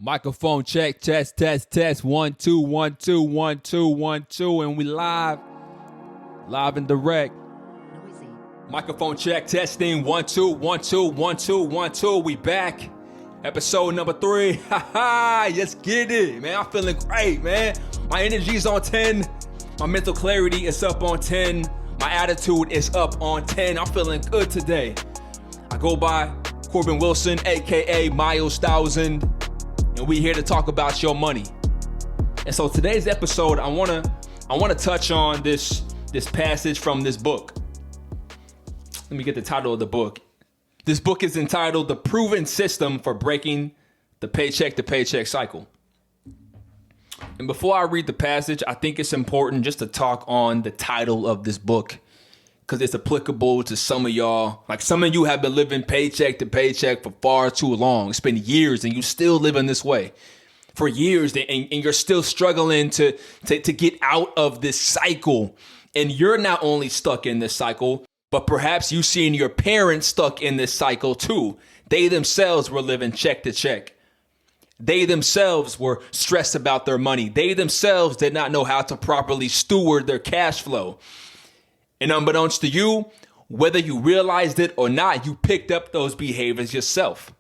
Microphone check, test. 1 2 1 2 1 2 1 2, and we live and direct. Noisy. Microphone check, testing 1 2 1 2 1 2 1 2. We back, episode number 3. Let's get it, man. I'm feeling great, man. My energy's on 10. My mental clarity is up on 10. My attitude is up on 10. I'm feeling good today. I go by Corbin Wilson, aka Myles 1000. And we here to talk about your money. And so today's episode, I wanna touch on this passage from this book. Let me get the title of the book. This book is entitled The Proven System for Breaking the Paycheck-to-Paycheck Cycle. And before I read the passage, I think it's important just to talk on the title of this book, because it's applicable to some of y'all. Like, some of you have been living paycheck to paycheck for far too long. It's been years and you still living this way for years, and you're still struggling to get out of this cycle. And you're not only stuck in this cycle, but perhaps you've seen your parents stuck in this cycle too. They themselves were living check to check. They themselves were stressed about their money. They themselves did not know how to properly steward their cash flow. And unbeknownst to you, whether you realized it or not, you picked up those behaviors yourself.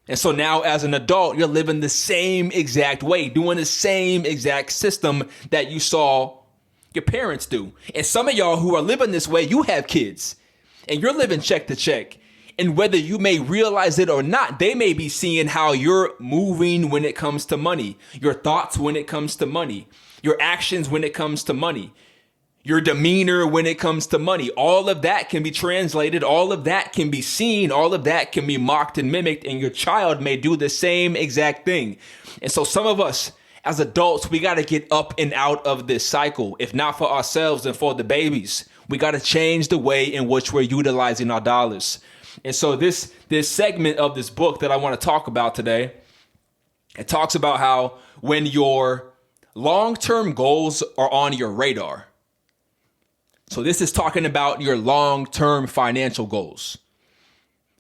And so now as an adult, you're living the same exact way, doing the same exact system that you saw your parents do. And some of y'all who are living this way, you have kids and you're living check to check. And whether you may realize it or not, they may be seeing how you're moving when it comes to money, your thoughts when it comes to money, your actions when it comes to money, your demeanor when it comes to money. All of that can be translated. All of that can be seen. All of that can be mocked and mimicked. And your child may do the same exact thing. And so some of us as adults, we got to get up and out of this cycle. If not for ourselves and for the babies, we got to change the way in which we're utilizing our dollars. And so this segment of this book that I want to talk about today, it talks about how when your long-term goals are on your radar. So this is talking about your long-term financial goals.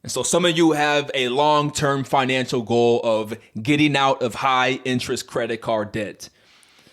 And so some of you have a long-term financial goal of getting out of high interest credit card debt.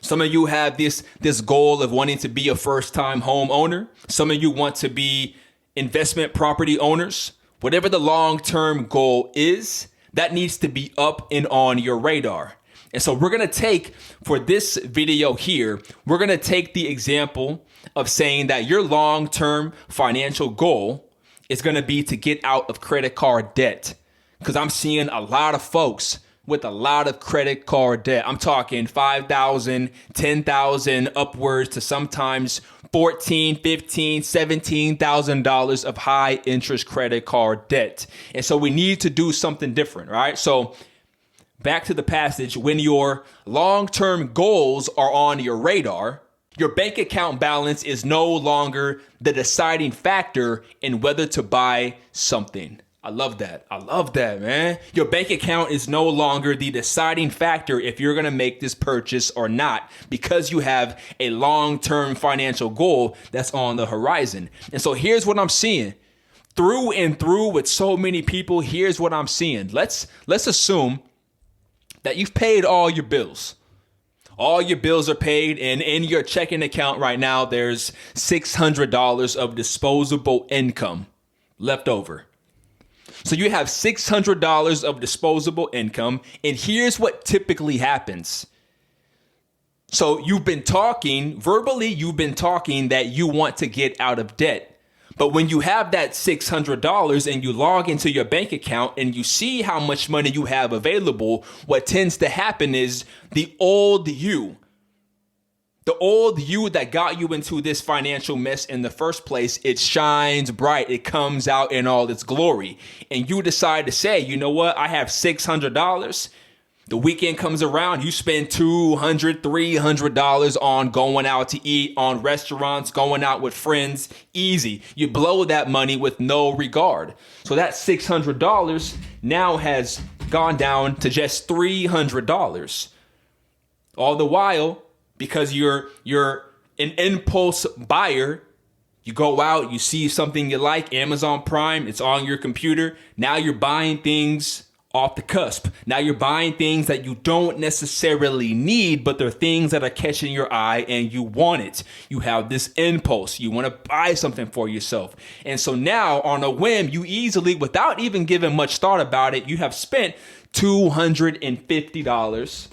Some of you have this goal of wanting to be a first-time home owner. Some of you want to be investment property owners. Whatever the long-term goal is, that needs to be up and on your radar. And so we're going to take, for this video here, we're going to take the example of saying that your long-term financial goal is going to be to get out of credit card debt. Because I'm seeing a lot of folks with a lot of credit card debt. I'm talking $5,000, $10,000, upwards to sometimes $14,000, $15,000, $17,000 of high interest credit card debt. And so we need to do something different, right? So back to the passage. When your long-term goals are on your radar, your bank account balance is no longer the deciding factor in whether to buy something. I love that. I love that, man. Your bank account is no longer the deciding factor if you're going to make this purchase or not, because you have a long-term financial goal that's on the horizon. And so here's what I'm seeing. Through and through with so many people, here's what I'm seeing. Let's assume that you've paid all your bills. All your bills are paid, and in your checking account right now, there's $600 of disposable income left over. So you have $600 of disposable income, and here's what typically happens. So you've been talking, verbally, you've been talking that you want to get out of debt. But when you have that $600 and you log into your bank account and you see how much money you have available, what tends to happen is the old you that got you into this financial mess in the first place, it shines bright. It comes out in all its glory. And you decide to say, you know what? I have $600. The weekend comes around, you spend $200, $300 on going out to eat, on restaurants, going out with friends, easy. You blow that money with no regard. So that $600 now has gone down to just $300. All the while, because you're an impulse buyer, you go out, you see something you like, Amazon Prime, it's on your computer. Now you're buying things off the cusp. Now you're buying things that you don't necessarily need, but they're things that are catching your eye and you want it. You have this impulse. You want to buy something for yourself. And so now on a whim, you easily, without even giving much thought about it, you have spent $250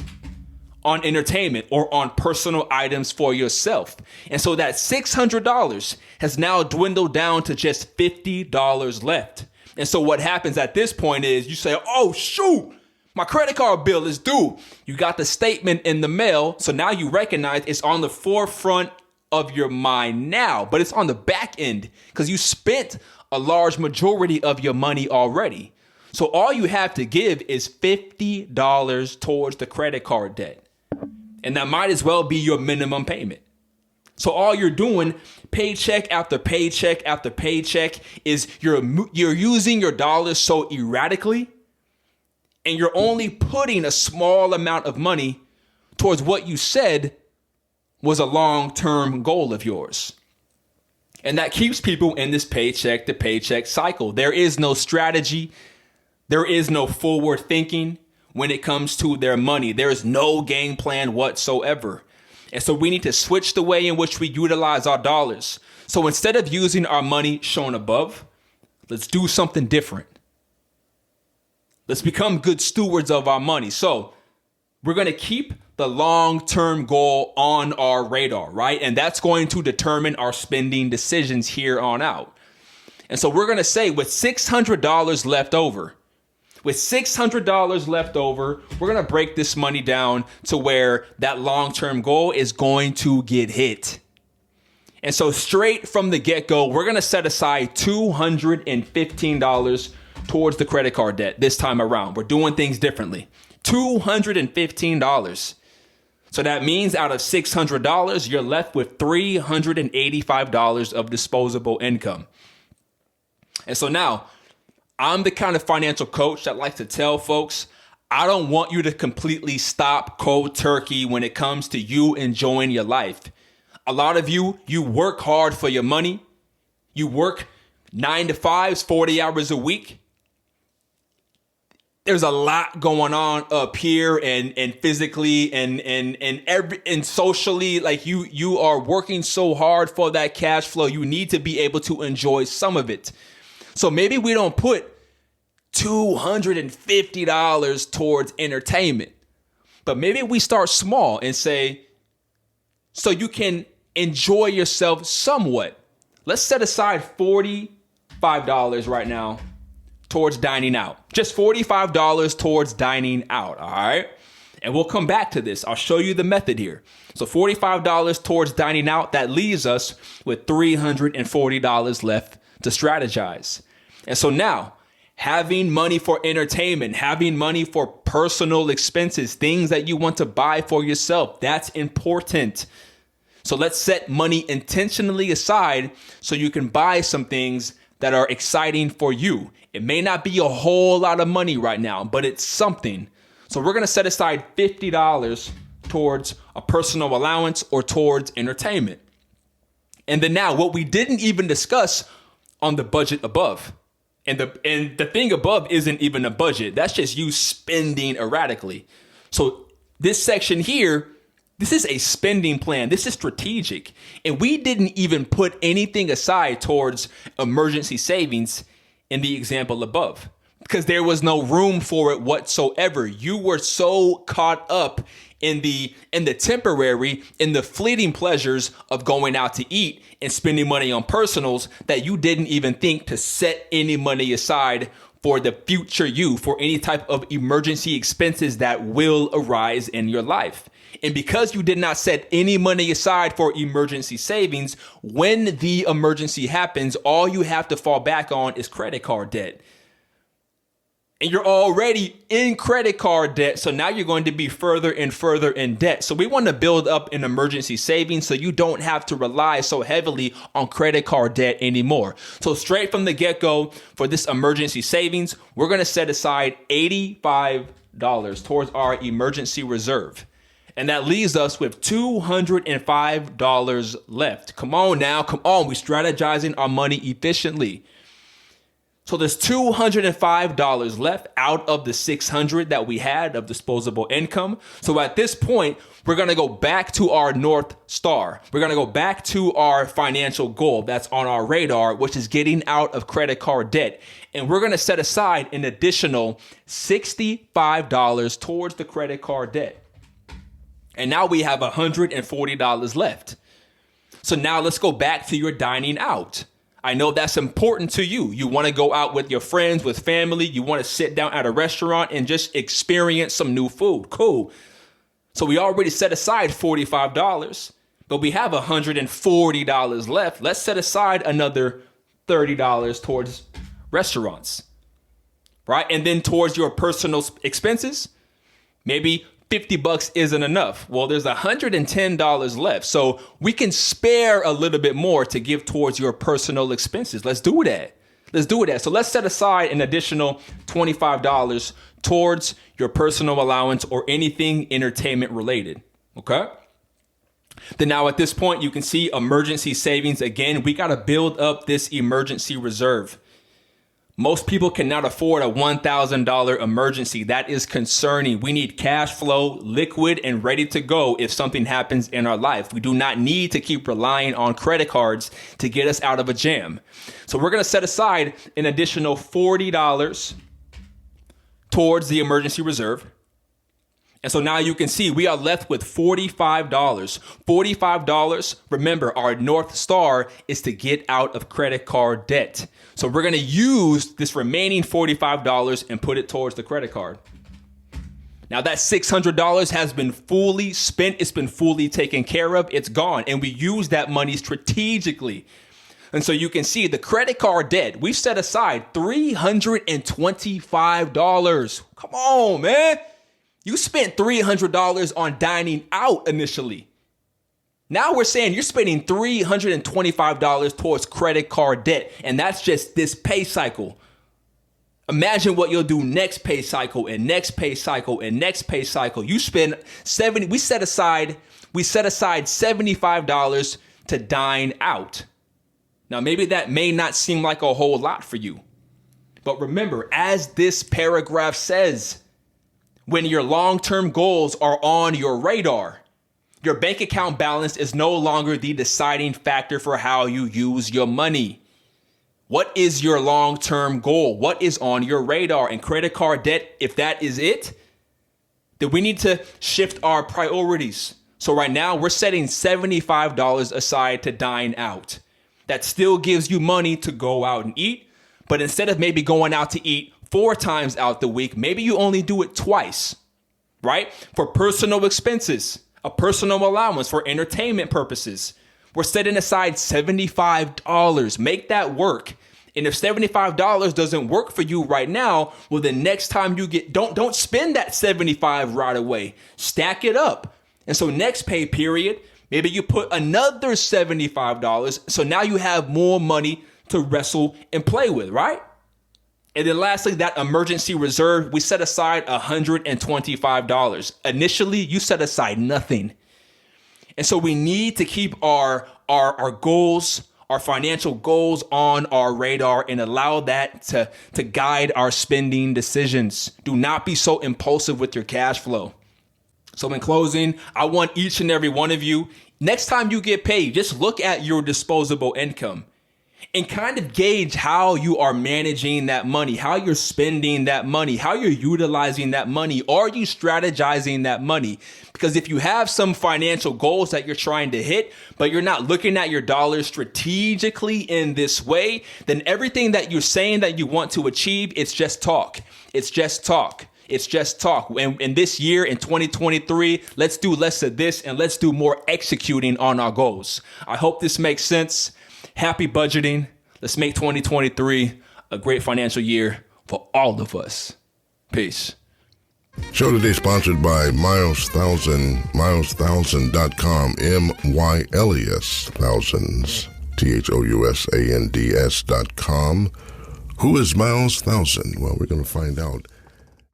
on entertainment or on personal items for yourself. And so that $600 has now dwindled down to just $50 left. And so what happens at this point is you say, oh, shoot, my credit card bill is due. You got the statement in the mail. So now you recognize it's on the forefront of your mind now, but it's on the back end because you spent a large majority of your money already. So all you have to give is $50 towards the credit card debt. And that might as well be your minimum payment. So all you're doing, paycheck after paycheck after paycheck, is you're using your dollars so erratically, and you're only putting a small amount of money towards what you said was a long-term goal of yours. And that keeps people in this paycheck to paycheck cycle. There is no strategy. There is no forward thinking when it comes to their money. There is no game plan whatsoever. And so we need to switch the way in which we utilize our dollars. So instead of using our money shown above, let's do something different. Let's become good stewards of our money. So we're going to keep the long-term goal on our radar, right? And that's going to determine our spending decisions here on out. And so we're going to say with $600 left over, we're going to break this money down to where that long-term goal is going to get hit. And so straight from the get-go, we're going to set aside $215 towards the credit card debt this time around. We're doing things differently. $215. So that means out of $600, you're left with $385 of disposable income. And so now, I'm the kind of financial coach that likes to tell folks, I don't want you to completely stop cold turkey when it comes to you enjoying your life. A lot of you work hard for your money. You work 9 to 5s, 40 hours a week. There's a lot going on up here and physically and socially. Like you are working so hard for that cash flow. You need to be able to enjoy some of it. So maybe we don't put $250 towards entertainment, but maybe we start small and say, so you can enjoy yourself somewhat. Let's set aside $45 right now towards dining out. Just $45 towards dining out. All right. And we'll come back to this. I'll show you the method here. So $45 towards dining out, that leaves us with $340 left to strategize. And so now, having money for entertainment, having money for personal expenses, things that you want to buy for yourself, that's important. So let's set money intentionally aside so you can buy some things that are exciting for you. It may not be a whole lot of money right now, but it's something. So we're going to set aside $50 towards a personal allowance or towards entertainment. And then now what we didn't even discuss on the budget above. And the thing above isn't even a budget. That's just you spending erratically. So this section here, this is a spending plan. This is strategic. And we didn't even put anything aside towards emergency savings in the example above because there was no room for it whatsoever. You were so caught up in the temporary, in the fleeting pleasures of going out to eat and spending money on personals that you didn't even think to set any money aside for the future you, for any type of emergency expenses that will arise in your life. And because you did not set any money aside for emergency savings, when the emergency happens, all you have to fall back on is credit card debt. And you're already in credit card debt. So now you're going to be further and further in debt. So we want to build up an emergency savings so you don't have to rely so heavily on credit card debt anymore. So straight from the get-go for this emergency savings, we're going to set aside $85 towards our emergency reserve. And that leaves us with $205 left. Come on now. Come on. We're strategizing our money efficiently. So there's $205 left out of the $600 that we had of disposable income. So at this point, we're going to go back to our North Star. We're going to go back to our financial goal that's on our radar, which is getting out of credit card debt. And we're going to set aside an additional $65 towards the credit card debt. And now we have $140 left. So now let's go back to your dining out. I know that's important to you. You want to go out with your friends, with family. You want to sit down at a restaurant and just experience some new food. Cool. So we already set aside $45, but we have $140 left. Let's set aside another $30 towards restaurants, right? And then towards your personal expenses, maybe $50 isn't enough. Well, there's $110 left. So we can spare a little bit more to give towards your personal expenses. Let's do that. So let's set aside an additional $25 towards your personal allowance or anything entertainment related. Okay. Then now at this point, you can see emergency savings. Again, we got to build up this emergency reserve. Most people cannot afford a $1,000 emergency. That is concerning. We need cash flow, liquid, and ready to go if something happens in our life. We do not need to keep relying on credit cards to get us out of a jam. So we're going to set aside an additional $40 towards the emergency reserve. And so now you can see we are left with $45. $45. Remember, our North Star is to get out of credit card debt. So we're going to use this remaining $45 and put it towards the credit card. Now that $600 has been fully spent. It's been fully taken care of. It's gone. And we use that money strategically. And so you can see the credit card debt, we've set aside $325. Come on, man. You spent $300 on dining out initially. Now we're saying you're spending $325 towards credit card debt. And that's just this pay cycle. Imagine what you'll do next pay cycle and next pay cycle and next pay cycle. You spend we set aside $75 to dine out. Now, maybe that may not seem like a whole lot for you. But remember, as this paragraph says, when your long-term goals are on your radar, your bank account balance is no longer the deciding factor for how you use your money. What is your long-term goal? What is on your radar? And credit card debt, if that is it, then we need to shift our priorities. So right now we're setting $75 aside to dine out. That still gives you money to go out and eat. But instead of maybe going out to eat 4 times out the week, maybe you only do it twice, right? For personal expenses, a personal allowance for entertainment purposes. We're setting aside $75. Make that work. And if $75 doesn't work for you right now, well, the next time you don't spend that $75 right away. Stack it up. And so next pay period, maybe you put another $75. So now you have more money to wrestle and play with, right? And then lastly, that emergency reserve, we set aside $125. Initially, you set aside nothing. And so we need to keep our goals, our financial goals on our radar and allow that to guide our spending decisions. Do not be so impulsive with your cash flow. So in closing, I want each and every one of you, next time you get paid, just look at your disposable income and kind of gauge how you are managing that money, how you're spending that money, how you're utilizing that money. Are you strategizing that money? Because if you have some financial goals that you're trying to hit, but you're not looking at your dollars strategically in this way, then everything that you're saying that you want to achieve, it's just talk. It's just talk. It's just talk. And this year in 2023, let's do less of this and let's do more executing on our goals. I hope this makes sense. Happy budgeting. Let's make 2023 a great financial year for all of us. Peace. Show today sponsored by Myles Thousand, MylesThousand.com, MYLES thousands, THOUSANDS.com. Who is Myles Thousand? Well, we're going to find out